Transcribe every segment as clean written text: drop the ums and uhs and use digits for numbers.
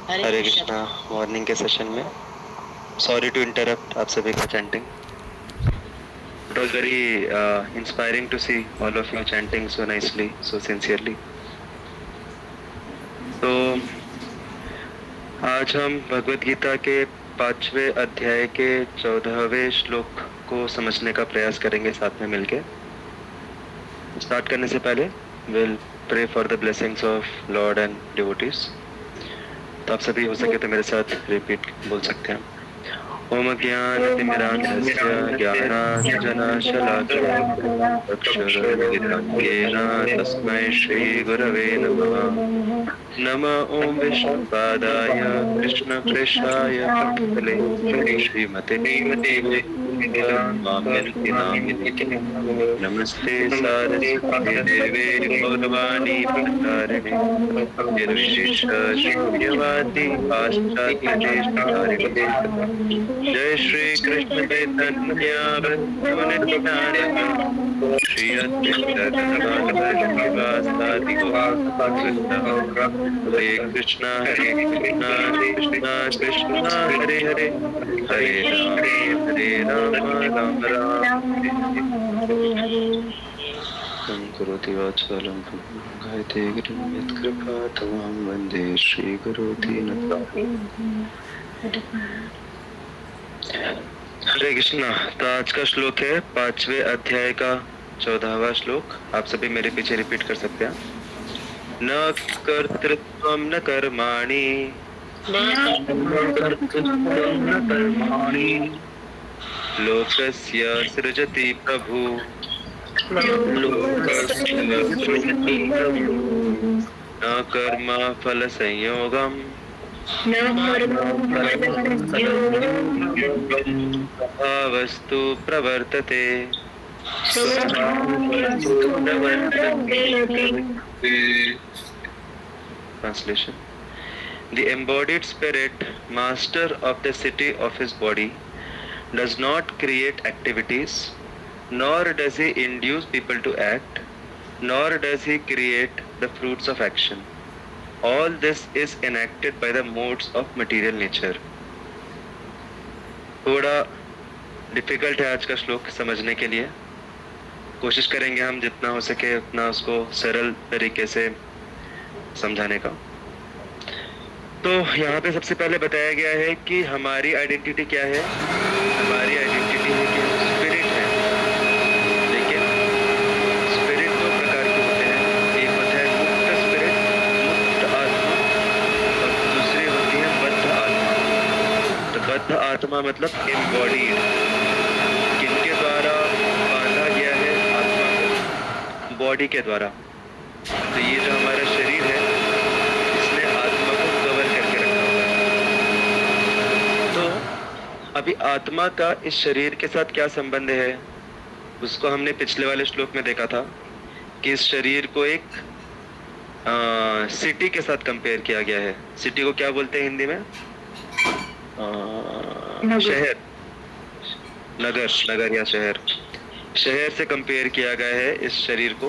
हरे Krishna. Morning के session में sorry to interrupt आप सभी का chanting. It was very inspiring to see all of you chanting so nicely, so sincerely. तो आज हम भगवत गीता के 5वें अध्याय के 14वें श्लोक को समझने का प्रयास करेंगे साथ में मिलके. स्टार्ट करने से पहले will pray for the blessings of lord and devotees. तो आप सभी हो सके तो मेरे साथ रिपीट बोल सकते हैं. ओम ज्ञानतिमिरान्धस्य ज्ञानाञ्जनशलाकया चक्षुरुन्मिलितं तस्मै श्रीगुरवे नमः. नमः ओम विष्णुपादाय कृष्णप्रेष्ठाय भक्तले श्रीमते मामयन्ति नामिने. नमस्ते सारस्वते देवे गौरवाणी प्रचारिणे निर्विशेष शून्यवादी पाश्चात्य. जय श्री कृष्ण चैतन्य श्री हरे कृष्णा कृष्णा कृष्णा हरे हरे हरे राम राम राम. करोति वाचालं गायते गिरिं यत्कृपा तमां वन्दे श्रीगुरोति नतः. हरे कृष्णा. तो आज का श्लोक है 5वें अध्याय का 14वां श्लोक. आप सभी मेरे पीछे रिपीट कर सकते हैं. न कर्तृत्वं न कर्माणि लोकस्य सृजति प्रभु न कर्म फल संयोगम वस्तु प्रवर्तते. Translation. The embodied spirit, master of the city of his body, does not create activities, nor does he induce people to act, nor does he create the fruits of action. All this is enacted by the modes of material nature. थोड़ा difficult है आज का श्लोक समझने के लिए. कोशिश करेंगे हम जितना हो सके उतना उसको सरल तरीके से समझाने का. तो यहाँ पे सबसे पहले बताया गया है कि हमारी आइडेंटिटी क्या है. हमारी आइडेंटिटी है कि हम स्पिरिट हैं. लेकिन स्पिरिट दो प्रकार के होते हैं. एक होता है मुक्त स्पिरिट, मुक्त आत्मा, और दूसरी होती है बद्ध आत्मा. तो बद्ध आत्मा मतलब एम्बॉडीड, किनके द्वारा बांधा गया है आत्मा को, बॉडी के द्वारा. तो ये जो हमारा शरीर है इसने आत्मा को कवर करके रखा हुआ है. तो अभी आत्मा का इस शरीर के साथ क्या संबंध है उसको हमने पिछले वाले श्लोक में देखा था कि इस शरीर को एक सिटी के साथ कंपेयर किया गया है. सिटी को क्या बोलते हैं हिंदी में? शहर, नगर, नगर या शहर. शहर से कंपेयर किया गया है इस शरीर को,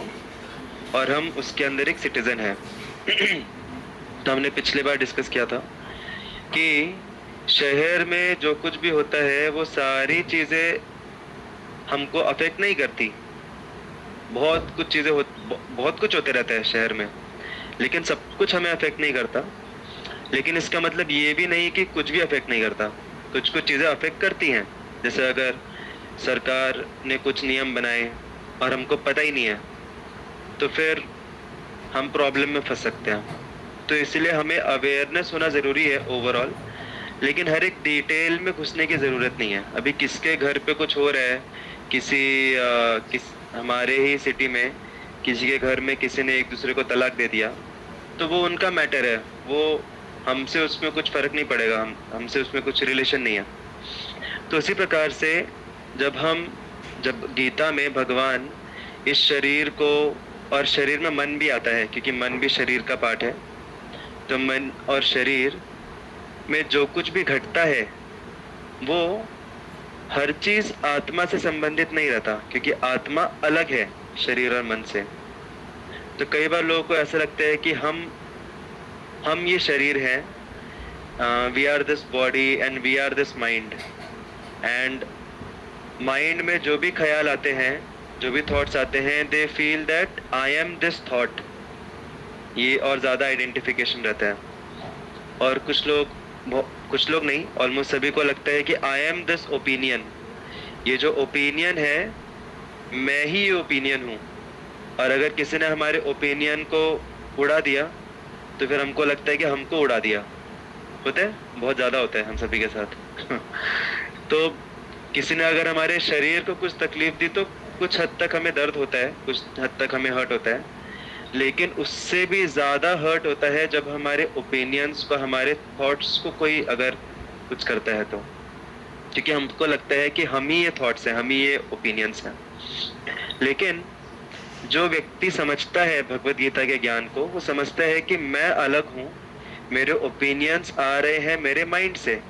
और हम उसके अंदर एक सिटीजन है. तो हमने पिछले बार डिस्कस किया था कि शहर में जो कुछ भी होता है वो सारी चीजें हमको अफेक्ट नहीं करती. बहुत कुछ होते रहता है शहर में, लेकिन सब कुछ हमें अफेक्ट नहीं करता. लेकिन इसका मतलब ये भी नहीं कि कुछ भी अफेक्ट नहीं करता. कुछ चीजें अफेक्ट करती हैं. जैसे अगर सरकार ने कुछ नियम बनाए और हमको पता ही नहीं है तो फिर हम प्रॉब्लम में फंस सकते हैं. तो इसलिए हमें अवेयरनेस होना ज़रूरी है ओवरऑल, लेकिन हर एक डिटेल में घुसने की ज़रूरत नहीं है. अभी किसके घर पे कुछ हो रहा है, हमारे ही सिटी में किसी के घर में किसी ने एक दूसरे को तलाक दे दिया, तो वो उनका मैटर है. वो हमसे उसमें कुछ फ़र्क नहीं पड़ेगा, हमसे उसमें कुछ रिलेशन नहीं है. तो इसी प्रकार से जब गीता में भगवान इस शरीर को, और शरीर में मन भी आता है क्योंकि मन भी शरीर का पार्ट है, तो मन और शरीर में जो कुछ भी घटता है वो हर चीज़ आत्मा से संबंधित नहीं रहता, क्योंकि आत्मा अलग है शरीर और मन से. तो कई बार लोगों को ऐसा लगता है कि हम ये शरीर हैं, we are this body and we are this mind, and mind में जो भी ख्याल आते हैं, जो भी थॉट्स आते हैं, they feel that I am this thought, ये और ज़्यादा आइडेंटिफिकेशन रहता है। और कुछ लोग नहीं, ऑलमोस्ट सभी को लगता है कि आई एम दिस ओपिनियन, ये जो ओपिनियन है मैं ही ये ओपिनियन हूँ। और अगर किसी ने हमारे ओपिनियन को उड़ा दिया तो फिर हमको लगता है कि हमको उड़ा दिया। होता है, बहुत ज़्यादा होता है हम सभी के साथ। तो किसी ने अगर हमारे शरीर को कुछ तकलीफ दी तो कुछ हद तक हमें दर्द होता है, कुछ हद तक हमें हर्ट होता है, लेकिन उससे भी ज़्यादा हर्ट होता है जब हमारे ओपिनियंस को, हमारे थॉट्स को कोई अगर कुछ करता है तो, क्योंकि हमको लगता है कि हम ही ये थॉट्स हैं, हम ही ये ओपिनियंस हैं। लेकिन जो व्यक्ति समझता है भगवद गीता के ज्ञान को, वो समझता है कि मैं अलग हूँ, मेरे ओपिनियंस आ रहे हैं मेरे माइंड से,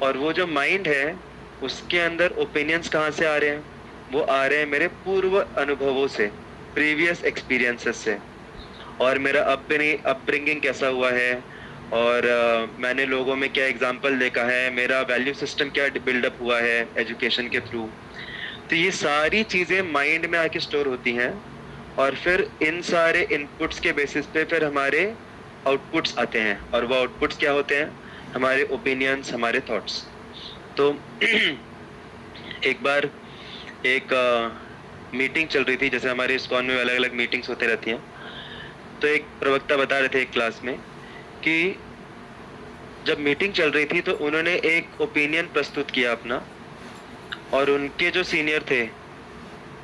और वो जो माइंड है उसके अंदर ओपिनियंस कहाँ से आ रहे हैं? वो आ रहे हैं मेरे पूर्व अनुभवों से, प्रीवियस एक्सपीरियंसेस से, और मेरा अपब्रिंगिंग कैसा हुआ है, और मैंने लोगों में क्या एग्जाम्पल देखा है, मेरा वैल्यू सिस्टम क्या बिल्डअप हुआ है एजुकेशन के थ्रू। तो ये सारी चीज़ें माइंड में आके स्टोर होती हैं, और फिर इन सारे इनपुट्स के बेसिस पे फिर हमारे आउटपुट्स आते हैं, और वो आउटपुट्स क्या होते हैं? हमारे ओपिनियंस, हमारे थॉट्स। तो एक बार एक मीटिंग चल रही थी, जैसे हमारे इस्कॉन में अलग अलग मीटिंग्स होते रहती हैं, तो एक प्रवक्ता बता रहे थे एक क्लास में कि जब मीटिंग चल रही थी तो उन्होंने एक ओपिनियन प्रस्तुत किया अपना, और उनके जो सीनियर थे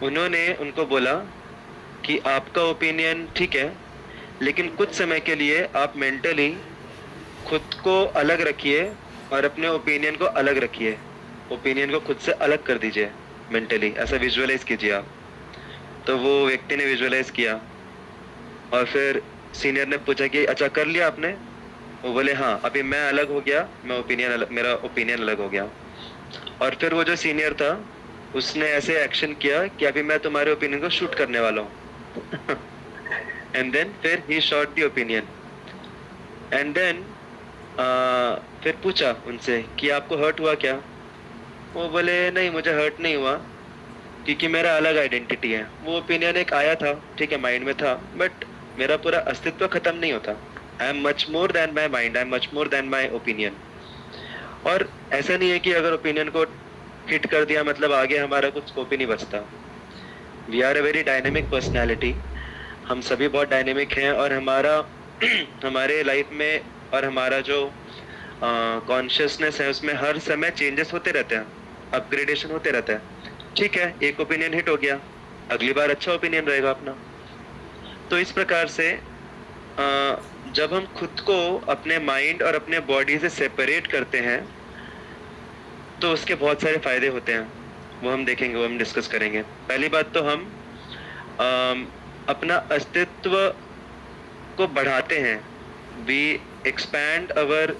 उन्होंने उनको बोला कि आपका ओपिनियन ठीक है, लेकिन कुछ समय के लिए आप मेंटली खुद को अलग रखिए और अपने ओपिनियन को अलग रखिए, ओपिनियन को खुद से अलग कर दीजिए मेंटली, ऐसा विजुअलाइज कीजिए आप। तो वो व्यक्ति ने विजुअलाइज किया, और फिर सीनियर ने पूछा कि अच्छा कर लिया आपने? वो बोले हाँ, अभी मैं अलग हो गया, मेरा ओपिनियन अलग हो गया। और फिर वो जो सीनियर था उसने ऐसे एक्शन किया कि अभी मैं तुम्हारे ओपिनियन को शूट करने वाला हूँ। एंड देन फिर he shot the opinion, and then फिर पूछा उनसे कि आपको हर्ट हुआ क्या? वो बोले नहीं, मुझे हर्ट नहीं हुआ, क्योंकि मेरा अलग आइडेंटिटी है। वो ओपिनियन एक आया था, ठीक है, माइंड में था, बट मेरा पूरा अस्तित्व खत्म नहीं होता। I am much more than my mind, I am much more than my opinion. और ऐसा नहीं है कि अगर ओपिनियन को हिट कर दिया मतलब आगे हमारा कुछ स्कोप ही नहीं बचता। We are a very dynamic personality, हम सभी बहुत डायनेमिक हैं, और हमारा हमारे लाइफ में और हमारा जो कॉन्शियसनेस है उसमें हर समय चेंजेस होते रहते हैं, अपग्रेडेशन होते रहता है। ठीक है, एक ओपिनियन हिट हो गया, अगली बार अच्छा ओपिनियन रहेगा अपना। तो इस प्रकार से जब हम खुद को अपने माइंड और अपने बॉडी से सेपरेट करते हैं तो उसके बहुत सारे फायदे होते हैं, वो हम देखेंगे, वो हम डिस्कस करेंगे। पहली बात तो हम अपना अस्तित्व को बढ़ाते हैं, we expand our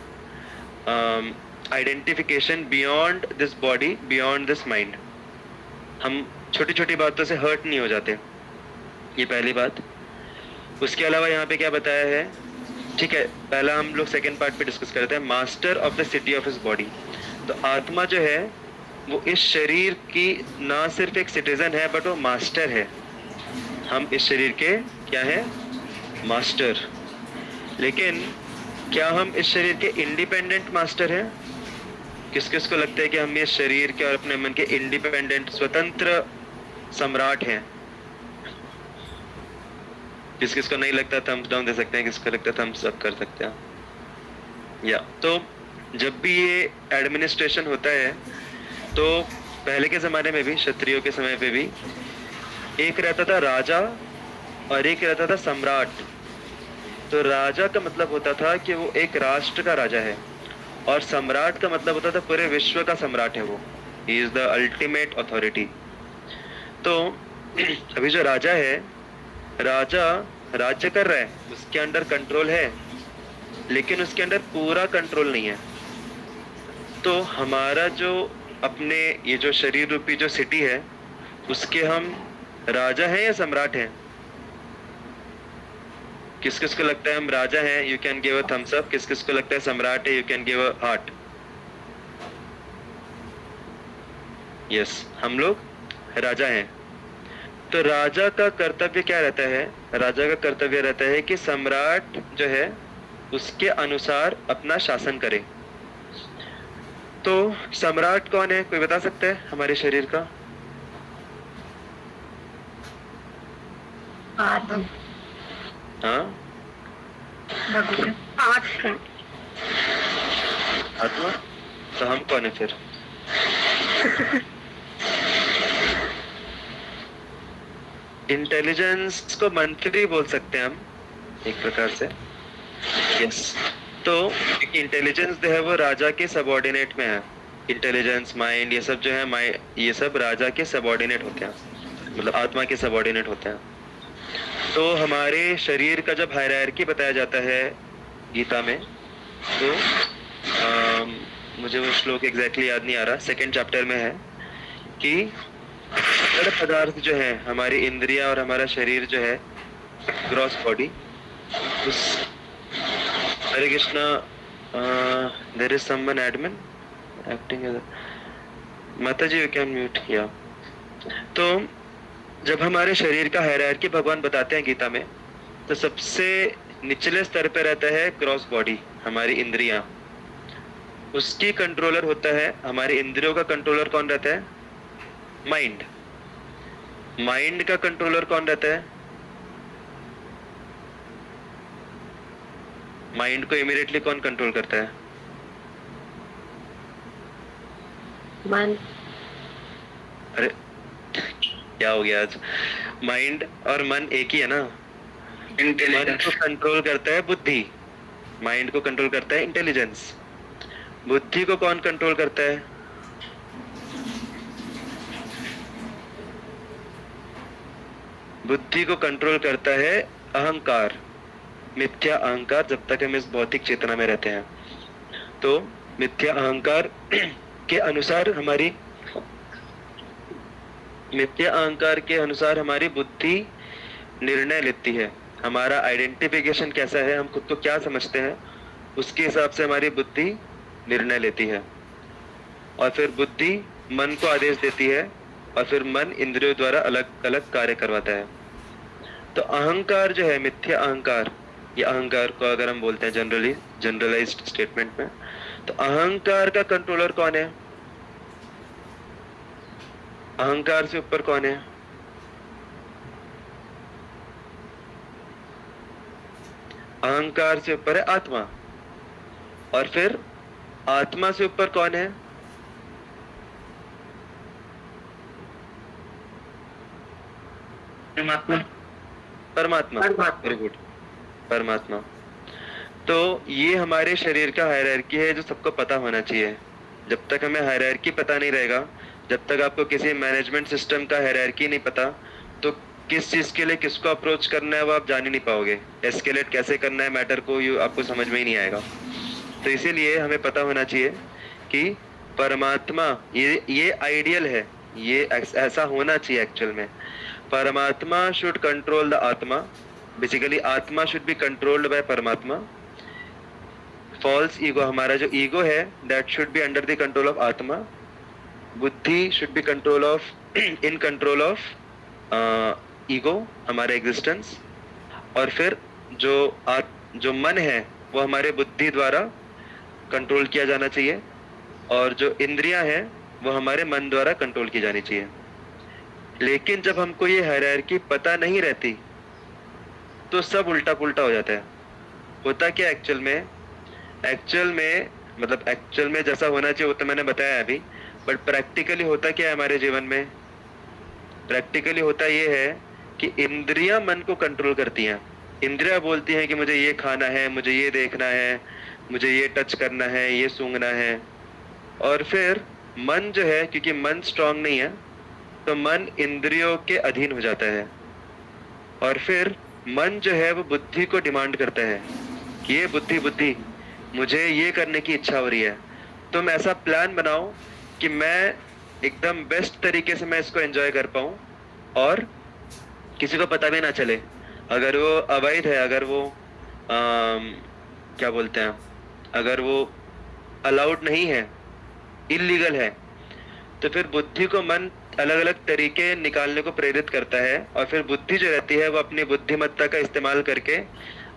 identification beyond this body, beyond this mind. हम छोटी छोटी बातों से हर्ट नहीं हो जाते, ये पहली बात। उसके अलावा यहाँ पे क्या बताया है, ठीक है, पहला हम लोग सेकेंड पार्ट पे डिस्कस करते हैं, master of the city of his body. तो आत्मा जो है वो इस शरीर की ना सिर्फ एक सिटीजन है, बट वो मास्टर है। हम इस शरीर के क्या है? मास्टर। लेकिन क्या हम इस शरीर के इंडिपेंडेंट मास्टर हैं? किस किस को लगता है कि हम इस शरीर के और अपने मन के इंडिपेंडेंट स्वतंत्र सम्राट हैं? किस किस को नहीं लगता? थम्स डाउन दे सकते हैं, किसको लगता है थम्स अप कर सकते हैं। या तो जब भी ये एडमिनिस्ट्रेशन होता है तो पहले के ज़माने में भी, क्षत्रियों के समय पे भी, एक रहता था राजा और एक रहता था सम्राट। तो राजा का मतलब होता था कि वो एक राष्ट्र का राजा है, और सम्राट का मतलब होता था पूरे विश्व का सम्राट है वो, he is the ultimate authority. तो अभी जो राजा है, राजा राज्य कर रहा है, उसके अंडर कंट्रोल है, लेकिन उसके अंदर पूरा कंट्रोल नहीं है। तो हमारा जो अपने ये जो शरीर रूपी जो सिटी है, उसके हम राजा हैं या सम्राट हैं? किस किस को लगता है हम राजा हैं, you can give a thumbs up. किस किस को लगता है सम्राट है, you can give a heart. Yes, हम लोग राजा हैं। तो राजा का कर्तव्य क्या रहता है? राजा का कर्तव्य रहता है कि सम्राट जो है उसके अनुसार अपना शासन करे। तो सम्राट कौन है, कोई बता सकता है हमारे शरीर का? आत्मा। हाँ, आत्मा। आत्मा। तो हम कौन है फिर? इंटेलिजेंस को मंत्री बोल सकते हैं हम एक प्रकार से। यस, तो इंटेलिजेंस जो है वो राजा के सबऑर्डिनेट में है। इंटेलिजेंस, माइंड, ये सब जो है, ये सब राजा के सबऑर्डिनेट होते हैं, मतलब आत्मा के सबऑर्डिनेट होते हैं। तो हमारे शरीर का जब हायरार्की बताया जाता है गीता में, तो मुझे वो श्लोक एग्जैक्टली याद नहीं आ रहा, सेकंड चैप्टर में है कि जड़ पदार्थ जो है, हमारी इंद्रिया और हमारा शरीर जो है, ग्रॉस बॉडी, उस Hare Krishna, there is someone admin acting as mata ji, you can mute. या तो जब हमारे शरीर का हायरार्की भगवान बताते हैं गीता में, तो सबसे निचले स्तर पे रहता है क्रॉस बॉडी, हमारी इंद्रियां। उसकी कंट्रोलर होता है, हमारी इंद्रियों का कंट्रोलर कौन रहता है? माइंड। माइंड का कंट्रोलर कौन रहता है? माइंड को इमीडिएटली कौन कंट्रोल करता है? मन। अरे क्या हो गया आज? माइंड और मन एक ही है ना? मन को कंट्रोल करता है बुद्धि, माइंड को कंट्रोल करता है इंटेलिजेंस। बुद्धि को कौन कंट्रोल करता है? बुद्धि को कंट्रोल करता है अहंकार, मिथ्या अहंकार, जब तक हम इस भौतिक चेतना में रहते हैं। तो मिथ्या अहंकार के अनुसार हमारी मिथ्या अहंकार के अनुसार हमारी बुद्धि निर्णय लेती है। हमारा आइडेंटिफिकेशन कैसा है, हम खुद को क्या समझते हैं, उसके हिसाब से हमारी बुद्धि निर्णय लेती है। और फिर बुद्धि मन को आदेश देती है, और फिर मन इंद्रियों द्वारा अलग अलग कार्य करवाता है। तो अहंकार जो है, मिथ्या अहंकार, ये अहंकार को अगर हम बोलते हैं जनरलाइज्ड स्टेटमेंट में, तो अहंकार का कंट्रोलर कौन है? अहंकार से ऊपर कौन है? अहंकार से ऊपर है आत्मा। और फिर आत्मा से ऊपर कौन है? परमात्मा। परमात्मा। वेरी गुड, परमात्मा। तो ये हमारे शरीर का हायरार्की है जो सबको पता होना चाहिए। जब तक हमें हायरार्की पता नहीं रहेगा, जब तक आपको किसी मैनेजमेंट सिस्टम का हायरार्की नहीं पता, तो किस चीज के लिए किसको अप्रोच करना है वो आप जान ही नहीं पाओगे। एस्केलेट कैसे करना है मैटर को, ये आपको समझ में ही नहीं आएगा। तो इसीलिए हमें पता होना चाहिए कि परमात्मा, ये आइडियल है, ये ऐसा होना चाहिए एक्चुअल में। परमात्मा शुड कंट्रोल द आत्मा, बेसिकली आत्मा शुड बी कंट्रोल्ड बाय परमात्मा। फॉल्स ईगो, हमारा जो ईगो है, that should be under the control of आत्मा। बुद्धि should be control of in control of ego, हमारे एग्जिस्टेंस। और फिर जो मन है वो हमारे बुद्धि द्वारा कंट्रोल किया जाना चाहिए, और जो इंद्रियां हैं वो हमारे मन द्वारा कंट्रोल की जानी चाहिए। लेकिन जब हमको ये हायरार्की पता नहीं रहती, तो सब उल्टा पुल्टा हो जाता है। होता क्या एक्चुअल में जैसा होना चाहिए वो तो मैंने बताया अभी, बट प्रैक्टिकली होता क्या है हमारे जीवन में? प्रैक्टिकली होता ये है कि इंद्रियां मन को कंट्रोल करती हैं। इंद्रियां बोलती हैं कि मुझे ये खाना है, मुझे ये देखना है, मुझे ये टच करना है, ये सूंघना है। और फिर मन जो है, क्योंकि मन स्ट्रांग नहीं है, तो मन इंद्रियों के अधीन हो जाता है। और फिर मन जो है वो बुद्धि को डिमांड करता है कि ये बुद्धि मुझे ये करने की इच्छा हो रही है, तुम ऐसा प्लान बनाओ कि मैं एकदम बेस्ट तरीके से मैं इसको एंजॉय कर पाऊं और किसी को पता भी ना चले। अगर वो अवैध है, अगर वो क्या बोलते हैं, अगर वो अलाउड नहीं है, इलीगल है, तो फिर बुद्धि को मन अलग अलग तरीके निकालने को प्रेरित करता है, और फिर बुद्धि जो रहती है वो अपनी बुद्धिमत्ता का इस्तेमाल करके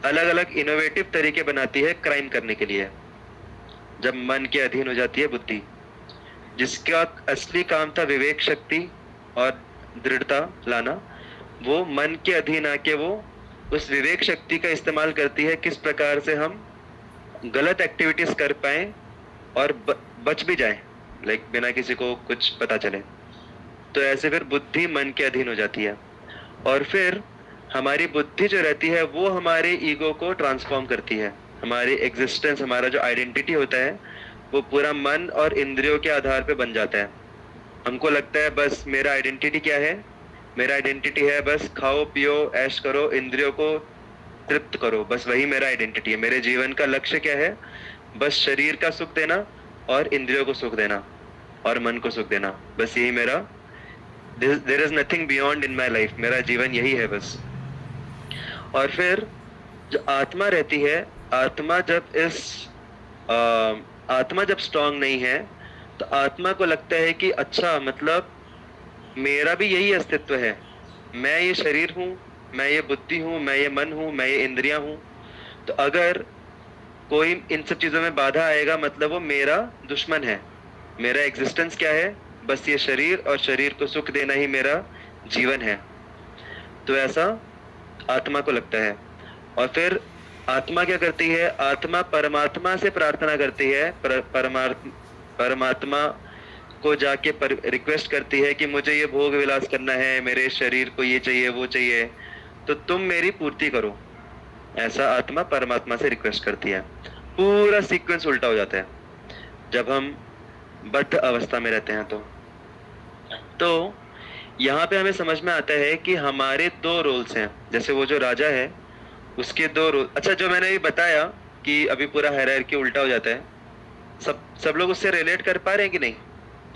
अलग अलग इनोवेटिव तरीके बनाती है क्राइम करने के लिए। जब मन के अधीन हो जाती है बुद्धि, जिसका असली काम था विवेक शक्ति और दृढ़ता लाना, वो मन के अधीन आके वो उस विवेक शक्ति का इस्तेमाल करती है किस प्रकार से हम गलत एक्टिविटीज कर पाए और बच भी जाए, लाइक बिना किसी को कुछ पता चले। तो ऐसे फिर बुद्धि मन के अधीन हो जाती है, और फिर हमारी बुद्धि जो रहती है वो हमारे ईगो को ट्रांसफॉर्म करती है। हमारी एग्जिस्टेंस, हमारा जो आइडेंटिटी होता है वो पूरा मन और इंद्रियों के आधार पे बन जाता है। हमको लगता है बस मेरा आइडेंटिटी क्या है, मेरा आइडेंटिटी है बस खाओ पियो ऐश करो, इंद्रियों को तृप्त करो, बस वही मेरा आइडेंटिटी है। मेरे जीवन का लक्ष्य क्या है, बस शरीर का सुख देना और इंद्रियों को सुख देना और मन को सुख देना, बस यही मेरा, there is nothing beyond in my life, मेरा जीवन यही है बस। और फिर जो आत्मा रहती है, आत्मा जब स्ट्रांग नहीं है तो आत्मा को लगता है कि अच्छा मतलब मेरा भी यही अस्तित्व है, मैं ये शरीर हूँ, मैं ये बुद्धि हूँ, मैं ये मन हूँ, मैं ये इंद्रियां हूँ। तो अगर कोई इन सब चीजों में बाधा आएगा मतलब वो मेरा दुश्मन है। मेरा एग्जिस्टेंस क्या है, बस ये शरीर, और शरीर को सुख देना ही मेरा जीवन है। तो ऐसा आत्मा को लगता है। और फिर आत्मा क्या करती है, आत्मा परमात्मा से प्रार्थना करती है, परमात्मा को जाके रिक्वेस्ट करती है कि मुझे ये भोग विलास करना है, मेरे शरीर को ये चाहिए वो चाहिए, तो तुम मेरी पूर्ति करो। ऐसा आत्मा परमात्मा से रिक्वेस्ट करती है। पूरा सीक्वेंस उल्टा हो जाता है जब हम बद्ध अवस्था में रहते हैं। तो यहाँ पे हमें समझ में आता है कि हमारे दो रोल्स हैं। जैसे वो जो राजा है उसके दो रोल, अच्छा जो मैंने अभी बताया कि अभी पूरा हायरार्की उल्टा हो जाता है, सब लोग उससे रिलेट कर पा रहे हैं कि नहीं,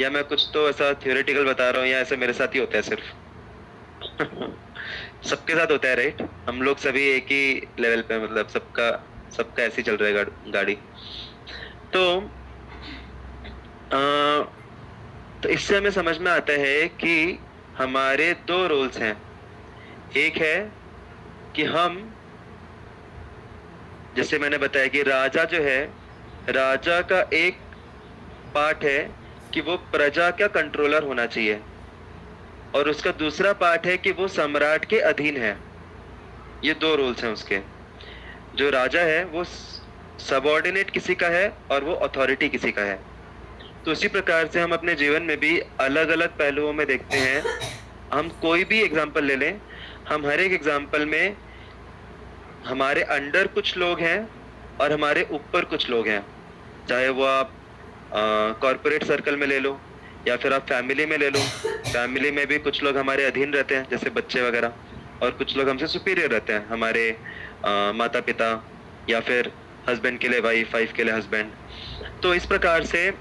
या मैं कुछ तो ऐसा थियोरेटिकल बता रहा हूँ, या ऐसा मेरे साथ ही होता है सिर्फ? सबके साथ होता है राइट? हम लोग सभी एक ही लेवल पे, मतलब सबका ऐसे ही चल रहा है गाड़ी। तो इससे हमें समझ में आता है कि हमारे दो रोल्स हैं। एक है कि हम, जैसे मैंने बताया कि राजा जो है, राजा का एक पार्ट है कि वो प्रजा का कंट्रोलर होना चाहिए, और उसका दूसरा पार्ट है कि वो सम्राट के अधीन है। ये दो रोल्स हैं उसके। जो राजा है वो सबऑर्डिनेट किसी का है और वो अथॉरिटी किसी का है। तो उसी प्रकार से हम अपने जीवन में भी अलग अलग पहलुओं में देखते हैं। हम कोई भी एग्जाम्पल ले लें, हम हर एक एग्जाम्पल में हमारे अंडर कुछ लोग हैं और हमारे ऊपर कुछ लोग हैं। चाहे वो आप कॉर्पोरेट सर्कल में ले लो, या फिर आप फैमिली में ले लो। फैमिली में भी कुछ लोग हमारे अधीन रहते हैं, जैसे बच्चे वगैरह, और कुछ लोग हमसे सुपीरियर रहते हैं, हमारे माता पिता, या फिर हस्बैंड के लिए वाइफ, वाइफ के लिए हस्बैंड। तो इस प्रकार से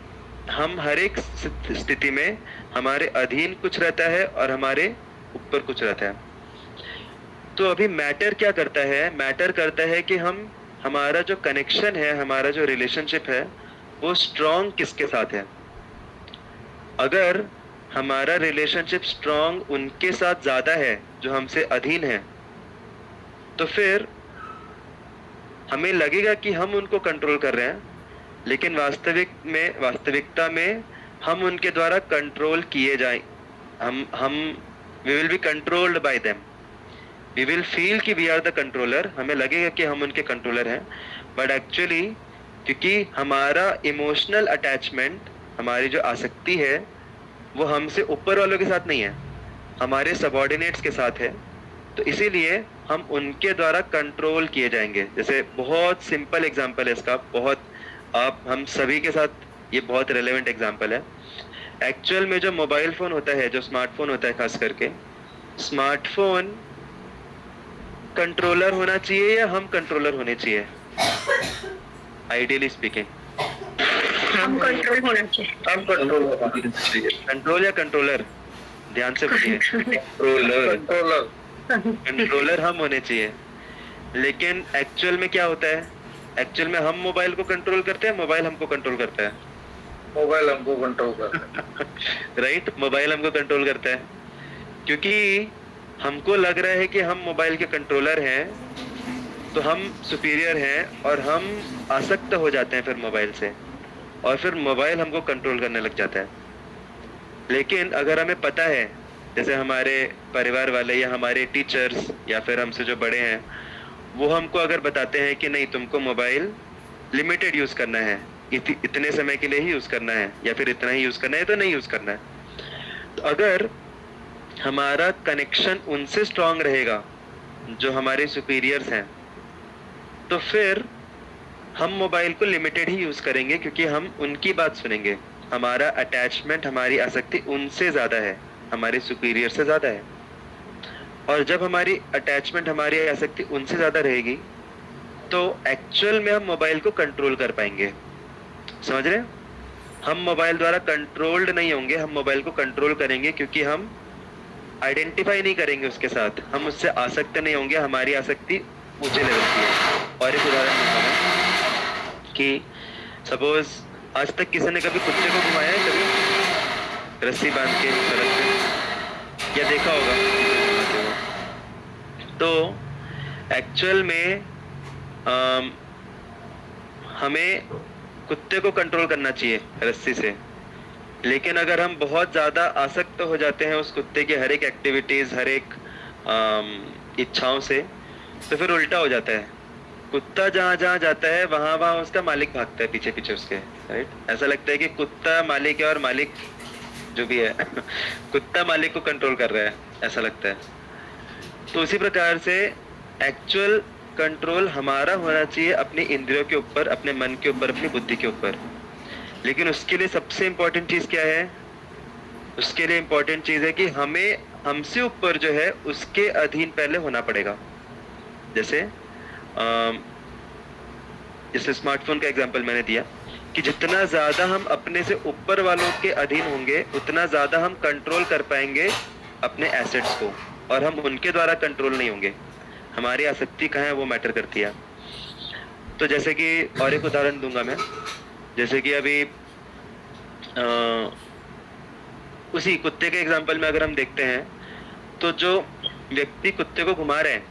हम हर एक स्थिति में हमारे अधीन कुछ रहता है और हमारे ऊपर कुछ रहता है। तो अभी मैटर क्या करता है, मैटर करता है कि हमारा जो कनेक्शन है, हमारा जो रिलेशनशिप है, वो स्ट्रॉन्ग किसके साथ है। अगर हमारा रिलेशनशिप स्ट्रॉन्ग उनके साथ ज्यादा है जो हमसे अधीन है, तो फिर हमें लगेगा कि हम उनको कंट्रोल कर रहे हैं, लेकिन वास्तविकता में हम उनके द्वारा कंट्रोल किए जाए। हम we will be controlled by them. We will feel कि वी आर द कंट्रोलर, हमें लगेगा कि हम उनके कंट्रोलर हैं, बट एक्चुअली क्योंकि हमारा इमोशनल अटैचमेंट, हमारी जो आसक्ति है, वो हमसे ऊपर वालों के साथ नहीं है, हमारे सबऑर्डिनेट्स के साथ है। तो इसीलिए हम उनके द्वारा कंट्रोल किए जाएंगे। जैसे बहुत सिंपल एग्जांपल है इसका, हम सभी के साथ ये बहुत रेलेवेंट एग्जांपल है। एक्चुअल में जो मोबाइल फोन होता है, जो स्मार्टफोन होता है खास करके, स्मार्टफोन कंट्रोलर होना चाहिए या हम कंट्रोलर होने चाहिए? आइडियली स्पीकिंग हम कंट्रोल होना चाहिए। हम कंट्रोल कंट्रोल या कंट्रोलर? ध्यान से बोलिए। कंट्रोलर। कंट्रोलर हम होने चाहिए। लेकिन एक्चुअल में क्या होता है? एक्चुअल में हम मोबाइल को कंट्रोल करते हैं, मोबाइल हमको कंट्रोल करता है। मोबाइल हमको कंट्रोल करता है। राइट, मोबाइल हमको कंट्रोल करता है, क्योंकि हमको लग रहा है कि हम मोबाइल के कंट्रोलर हैं, तो हम सुपीरियर हैं और हम आसक्त हो जाते हैं फिर मोबाइल से, और फिर मोबाइल हमको कंट्रोल करने लग जाता है। लेकिन अगर हमें पता है, जैसे हमारे परिवार वाले या हमारे टीचर्स या फिर हमसे जो बड़े हैं, वो हमको अगर बताते हैं कि नहीं, तुमको मोबाइल लिमिटेड यूज करना है, इतने समय के लिए ही यूज करना है, या फिर इतना ही यूज करना है, तो नहीं यूज करना है। तो अगर हमारा कनेक्शन उनसे स्ट्रांग रहेगा, जो हमारे सुपीरियर्स हैं, तो फिर हम मोबाइल को लिमिटेड ही यूज करेंगे, क्योंकि हम उनकी बात सुनेंगे। हमारा अटैचमेंट, हमारी आसक्ति उनसे ज्यादा है, हमारे सुपीरियर से ज्यादा है। और जब हमारी अटैचमेंट, हमारी आसक्ति उनसे ज्यादा रहेगी, तो एक्चुअल में हम मोबाइल को कंट्रोल कर पाएंगे। समझ रहे हैं? हम मोबाइल द्वारा कंट्रोल्ड नहीं होंगे, हम मोबाइल को कंट्रोल करेंगे, क्योंकि हम आइडेंटिफाई नहीं करेंगे उसके साथ, हम उससे आसक्त नहीं होंगे, हमारी आसक्ति ऊंचे लेवल की है। और एक उदाहरण दूंगा मैं कि सपोज आज तक किसी ने कभी कुत्ते को घुमाया है, कभी रस्सी बांध के सड़क पे, या देखा होगा किसी ने? तो एक्चुअल में हमें कुत्ते को कंट्रोल करना चाहिए रस्सी से। लेकिन अगर हम बहुत ज्यादा आसक्त हो जाते हैं उस कुत्ते की हर एक एक्टिविटीज, हर एक इच्छाओं से, तो फिर उल्टा हो जाता है। कुत्ता जहां जहां जाता है वहां वहां उसका मालिक भागता है पीछे पीछे उसके। राइट, ऐसा लगता है कि कुत्ता मालिक है और मालिक जो भी है कुत्ता मालिक को कंट्रोल कर रहा है, ऐसा लगता है। तो उसी प्रकार से एक्चुअल कंट्रोल हमारा होना चाहिए अपनी इंद्रियों के ऊपर, अपने मन के ऊपर, अपनी बुद्धि के ऊपर। लेकिन उसके लिए सबसे इम्पोर्टेंट चीज क्या है? उसके लिए इम्पोर्टेंट चीज है कि हमें हमसे ऊपर जो है उसके अधीन पहले होना पड़ेगा। जैसे जैसे स्मार्टफोन का एग्जांपल मैंने दिया कि जितना ज्यादा हम अपने से ऊपर वालों के अधीन होंगे, उतना ज्यादा हम कंट्रोल कर पाएंगे अपने एसेट्स को, और हम उनके द्वारा कंट्रोल नहीं होंगे। हमारी आसक्ति कहाँ है वो मैटर करती है। तो जैसे कि और एक उदाहरण दूंगा मैं, जैसे कि अभी उसी कुत्ते के एग्जांपल में अगर हम देखते हैं, तो जो व्यक्ति कुत्ते को घुमा रहे हैं,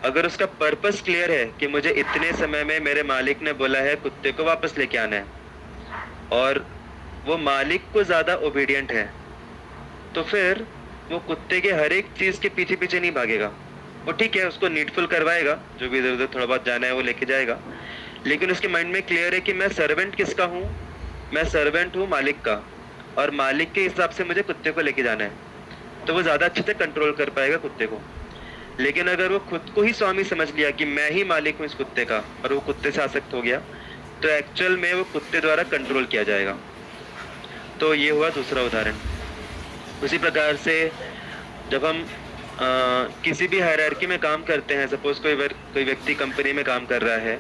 अगर उसका पर्पस क्लियर है कि मुझे इतने समय में मेरे मालिक ने बोला है कुत्ते को वापस लेके आना है, और वो मालिक को ज्यादा ओबीडियंट है, तो फिर वो कुत्ते के हर एक चीज के पीछे पीछे नहीं भागेगा। वो ठीक है, उसको नीडफुल करवाएगा, जो भी इधर उधर थोड़ा बहुत जाना है वो लेके जाएगा, लेकिन उसके माइंड में क्लियर है कि मैं सर्वेंट किसका हूँ? मैं सर्वेंट हूँ मालिक का, और मालिक के हिसाब से मुझे कुत्ते को लेके जाना है। तो वो ज्यादा अच्छे से कंट्रोल कर पाएगा कुत्ते को। लेकिन अगर वो खुद को ही स्वामी समझ लिया कि मैं ही मालिक हूँ इस कुत्ते का, और वो कुत्ते से आसक्त हो गया, तो एक्चुअल में वो कुत्ते द्वारा कंट्रोल किया जाएगा। तो ये हुआ दूसरा उदाहरण। उसी प्रकार से जब हम किसी भी हायरार्की में काम करते हैं, सपोज कोई व्यक्ति कंपनी में काम कर रहा है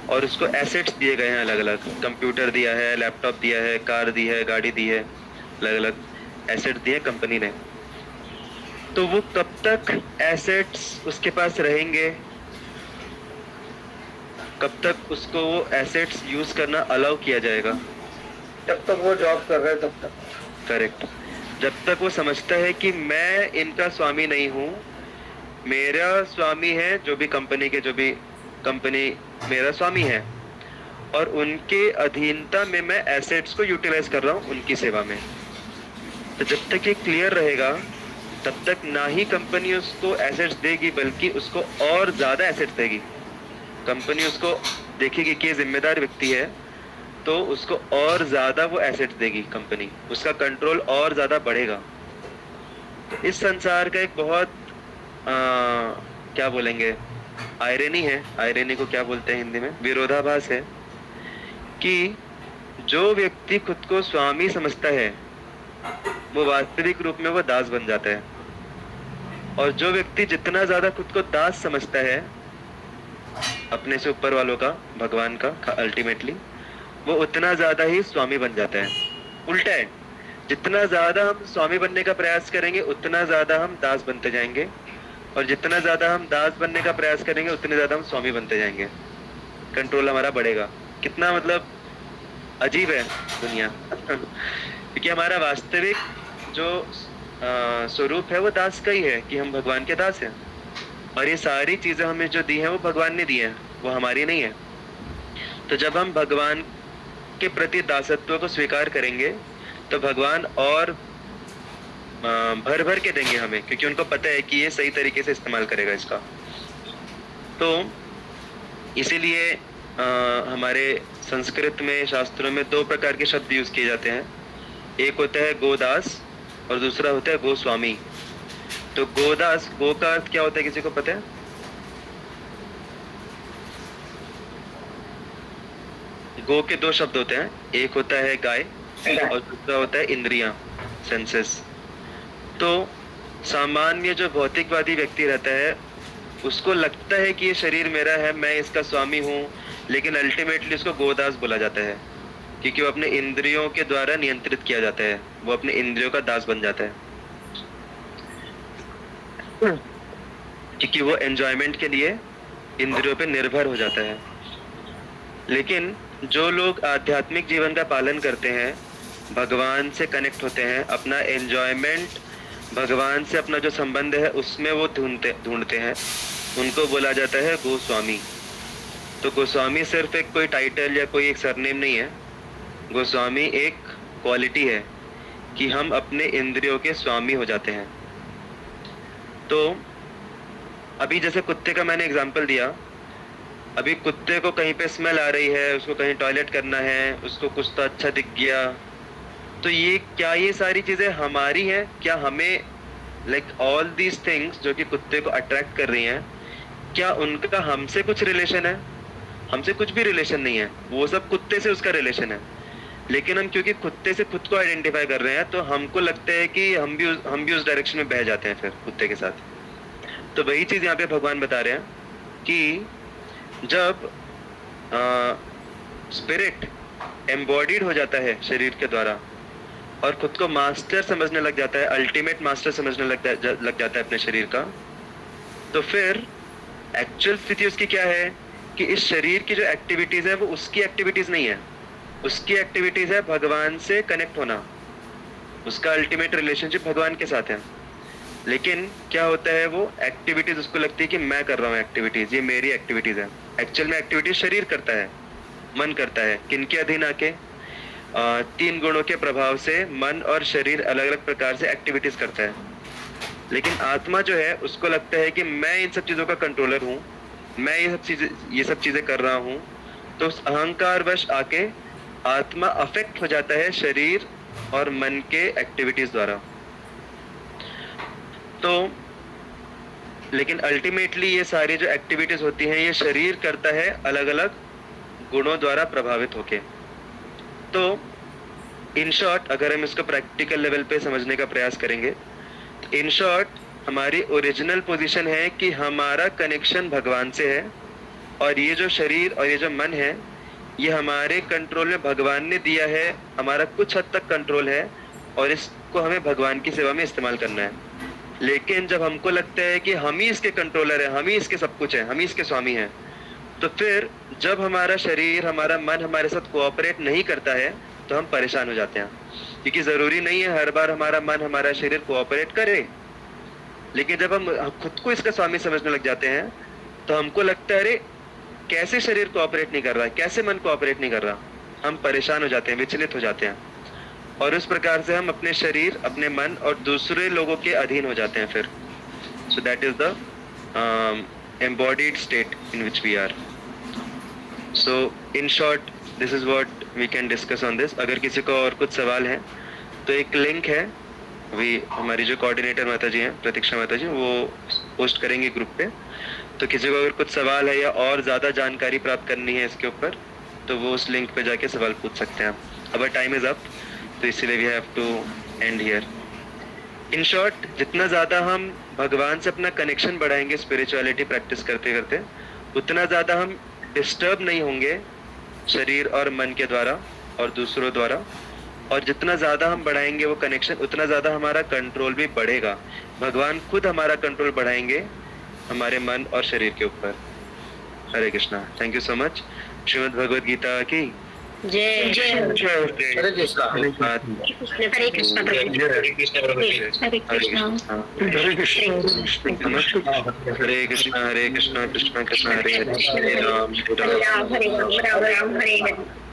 और उसको एसेट्स दिए गए हैं अलग अलग, कंप्यूटर दिया है, लैपटॉप दिया है, कार दी है, गाड़ी दी है, अलग अलग एसेट दिए कंपनी ने। तो वो कब तक एसेट्स उसके पास रहेंगे, कब तक उसको वो एसेट्स यूज करना अलाउ किया जाएगा? जब तक वो जॉब कर रहे हैं तब तक। करेक्ट। जब तक वो समझता है कि मैं इनका स्वामी नहीं हूँ, मेरा स्वामी है जो भी कंपनी मेरा स्वामी है, और उनके अधीनता में मैं एसेट्स को यूटिलाइज कर रहा हूँ उनकी सेवा में। तो जब तक ये क्लियर रहेगा, तब तक ना ही कंपनी उसको एसेट्स देगी, बल्कि उसको और ज्यादा एसेट्स देगी। कंपनी उसको देखेगी कि जिम्मेदार व्यक्ति है, तो उसको और ज्यादा वो एसेट्स देगी कंपनी, उसका कंट्रोल और ज्यादा बढ़ेगा। तो इस संसार का एक बहुत क्या बोलेंगे, आयरनी है। आयरनी को क्या बोलते हैं हिंदी में? विरोधाभास है कि जो व्यक्ति खुद को स्वामी समझता है, वो वास्तविक रूप में वो दास बन जाता है, और जो व्यक्ति जितना ज्यादा खुद को दास समझता है अपने से ऊपर वालों का, भगवान का अल्टीमेटली, वो उतना ज्यादा ही स्वामी बन जाता है। उल्टा है, जितना ज्यादा हम स्वामी बनने का प्रयास करेंगे, उतना ज्यादा हम दास बनते जाएंगे, और जितना ज्यादा हम दास बनने का प्रयास करेंगे उतने ज्यादा हम स्वामी बनते जाएंगे, कंट्रोल हमारा बढ़ेगा। कितना मतलब अजीब है दुनिया क्योंकि हमारा वास्तविक जो स्वरूप है वो दास का ही है, कि हम भगवान के दास हैं, और ये सारी चीजें हमें जो दी हैं वो भगवान ने दी हैं, वो हमारी नहीं है। तो जब हम भगवान के प्रति दासत्व को स्वीकार करेंगे तो भगवान और भर भर के देंगे हमें, क्योंकि उनको पता है कि ये सही तरीके से इस्तेमाल करेगा इसका। तो इसीलिए हमारे संस्कृत में, शास्त्रों में 2 प्रकार के शब्द यूज किए जाते हैं। एक होता है गोदास और दूसरा होता है गोस्वामी। तो गोदास, गो का अर्थ क्या होता है, किसी को पता है? गो के 2 शब्द होते हैं, एक होता है गाय और दूसरा होता है इंद्रियां, सेंसेस। तो सामान्य जो भौतिकवादी व्यक्ति रहता है उसको लगता है कि ये शरीर मेरा है, मैं इसका स्वामी हूँ, लेकिन अल्टीमेटली उसको गोदास बोला जाता है, क्योंकि वो अपने इंद्रियों के द्वारा नियंत्रित किया जाता है, वो अपने इंद्रियों का दास बन जाता है, क्योंकि वो एंजॉयमेंट के लिए इंद्रियों पे निर्भर हो जाता है। लेकिन जो लोग आध्यात्मिक जीवन का पालन करते हैं, भगवान से कनेक्ट होते हैं, अपना एंजॉयमेंट भगवान से, अपना जो संबंध है उसमें वो ढूंढते हैं, उनको बोला जाता है गोस्वामी। तो गोस्वामी सिर्फ एक कोई टाइटल या कोई एक सरनेम नहीं है, गोस्वामी एक क्वालिटी है कि हम अपने इंद्रियों के स्वामी हो जाते हैं। तो अभी जैसे कुत्ते का मैंने एग्जांपल दिया, अभी कुत्ते को कहीं पे स्मेल आ रही है, उसको कहीं टॉयलेट करना है, उसको कुछ तो अच्छा दिख गया, तो ये क्या, ये सारी चीजें हमारी हैं क्या? हमें लाइक ऑल दीज थिंग्स जो कि कुत्ते को अट्रैक्ट कर रही हैं, क्या उनका हमसे कुछ रिलेशन है? हमसे कुछ भी रिलेशन नहीं है, वो सब कुत्ते से उसका रिलेशन है। लेकिन हम क्योंकि कुत्ते से खुद को आइडेंटिफाई कर रहे हैं, तो हमको लगता है कि हम भी उस डायरेक्शन में बह जाते हैं फिर कुत्ते के साथ। तो वही चीज यहाँ पे भगवान बता रहे हैं कि जब स्पिरिट एम्बॉडीड हो जाता है शरीर के द्वारा और खुद को मास्टर समझने लग जाता है, अल्टीमेट मास्टर समझने लग जाता है अपने शरीर का, तो फिर एक्चुअल स्थिति उसकी क्या है कि इस शरीर की जो एक्टिविटीज है वो उसकी एक्टिविटीज नहीं है, उसकी एक्टिविटीज है भगवान से कनेक्ट होना, उसका अल्टीमेट रिलेशनशिप भगवान के साथ है। लेकिन क्या होता है, वो एक्टिविटीज उसको लगती है कि मैं कर रहा हूँ एक्टिविटीज, ये मेरी एक्टिविटीज है। एक्चुअल में एक्टिविटीज शरीर करता है, मन करता है। किनके अधीन आके? 3 गुणों के प्रभाव से मन और शरीर अलग अलग प्रकार से एक्टिविटीज करता है। लेकिन आत्मा जो है उसको लगता है कि मैं इन सब चीजों का कंट्रोलर हूँ, मैं ये सब चीजें कर रहा हूँ। तो उस अहंकार वश आके आत्मा अफेक्ट हो जाता है शरीर और मन के एक्टिविटीज द्वारा। तो लेकिन अल्टीमेटली ये सारी जो एक्टिविटीज होती हैं ये शरीर करता है अलग अलग गुणों द्वारा प्रभावित होके। तो इन शॉर्ट अगर हम इसको प्रैक्टिकल लेवल पे समझने का प्रयास करेंगे, तो इन शॉर्ट हमारी ओरिजिनल पोजीशन है कि हमारा कनेक्शन भगवान से है, और ये जो शरीर और ये जो मन है ये हमारे कंट्रोल में भगवान ने दिया है, हमारा कुछ हद तक कंट्रोल है, और इसको हमें भगवान की सेवा में इस्तेमाल करना है। लेकिन जब हमको लगता है कि हम ही इसके कंट्रोलर हैं, हम ही इसके सब कुछ हैं, हम ही इसके स्वामी हैं, तो फिर जब हमारा शरीर, हमारा मन हमारे साथ कोऑपरेट नहीं करता है तो हम परेशान हो जाते हैं, क्योंकि जरूरी नहीं है हर बार हमारा मन, हमारा शरीर कोऑपरेट करे। लेकिन जब हम खुद को इसका स्वामी समझने लग जाते हैं तो हमको लगता है अरे कैसे शरीर कोऑपरेट नहीं कर रहा है, कैसे मन कोऑपरेट नहीं कर रहा, हम परेशान हो जाते हैं, विचलित हो जाते हैं, और उस प्रकार से हम अपने शरीर, अपने मन और दूसरे लोगों के अधीन हो जाते हैं फिर। So that is the embodied state in which we are. So in short this is what we can discuss on this. अगर किसी को और कुछ सवाल है तो एक लिंक है, अभी हमारी जो कोऑर्डिनेटर माता जी हैं, प्रतीक्षा माता जी, वो पोस्ट करेंगे ग्रुप पे। तो किसी को अगर कुछ सवाल है या और ज़्यादा जानकारी प्राप्त करनी है इसके ऊपर, तो वो उस लिंक पे जाके सवाल पूछ सकते हैं। अब टाइम इज अप, तो इसलिए we have to end here. In short जितना ज़्यादा हम भगवान से अपना कनेक्शन बढ़ाएंगे स्पिरिचुअलिटी प्रैक्टिस करते करते, उतना ज़्यादा हम डिस्टर्ब नहीं होंगे शरीर और मन के द्वारा और दूसरों द्वारा, और जितना ज़्यादा हम बढ़ाएंगे वो कनेक्शन, उतना ज़्यादा हमारा कंट्रोल भी बढ़ेगा। भगवान खुद हमारा कंट्रोल बढ़ाएंगे हमारे मन और शरीर के ऊपर। Hare Krishna. Thank you so much. Shrimad Bhagavad Gita की जय जय हरे कृष्णा। हरे कृष्ण प्रभु जी। हरे कृष्ण प्रभु जी। हरे कृष्ण हरे कृष्ण। हरे कृष्णा कृष्ण कृष्ण हरे हरे, हरे राम हरे राम हरे राम राम राम हरे हरे।